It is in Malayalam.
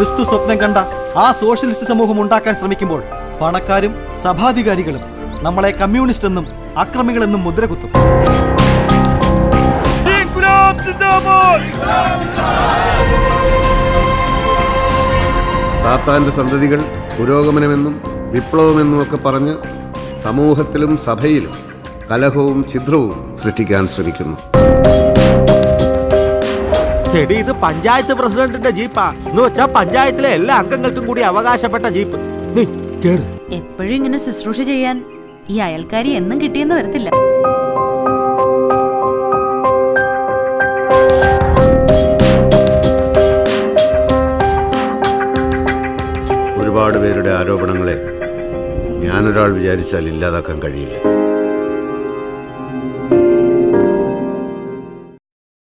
ക്രിസ്തു സ്വപ്നം കണ്ട ആ സോഷ്യലിസ്റ്റ് സമൂഹം ഉണ്ടാക്കാൻ ശ്രമിക്കുമ്പോൾ പണക്കാരും സഭാധികാരികളും നമ്മളെ കമ്മ്യൂണിസ്റ്റ് എന്നും അക്രമികളെന്നും മുദ്രകുത്തും. സാത്താന്റെ സന്തതികൾ പുരോഗമനമെന്നും വിപ്ലവമെന്നും ഒക്കെ പറഞ്ഞ് സമൂഹത്തിലും സഭയിലും കലഹവും ഛിദ്രവും സൃഷ്ടിക്കാൻ ശ്രമിക്കുന്നു. ഇത് പഞ്ചായത്ത് പ്രസിഡന്റിന്റെ ജീപ്പാ എന്ന് വെച്ചാ പഞ്ചായത്തിലെ എല്ലാ അംഗങ്ങൾക്കും കൂടി അവകാശപ്പെട്ട ജീപ്പ്. എപ്പോഴും ഇങ്ങനെ ശുശ്രൂഷ ചെയ്യാൻ ഈ അയൽക്കാരി എന്നും കിട്ടിയെന്ന് വരത്തില്ല. ഒരുപാട് പേരുടെ ആരോപണങ്ങളെ ഞാനൊരാൾ വിചാരിച്ചാൽ ഇല്ലാതാക്കാൻ കഴിയില്ല.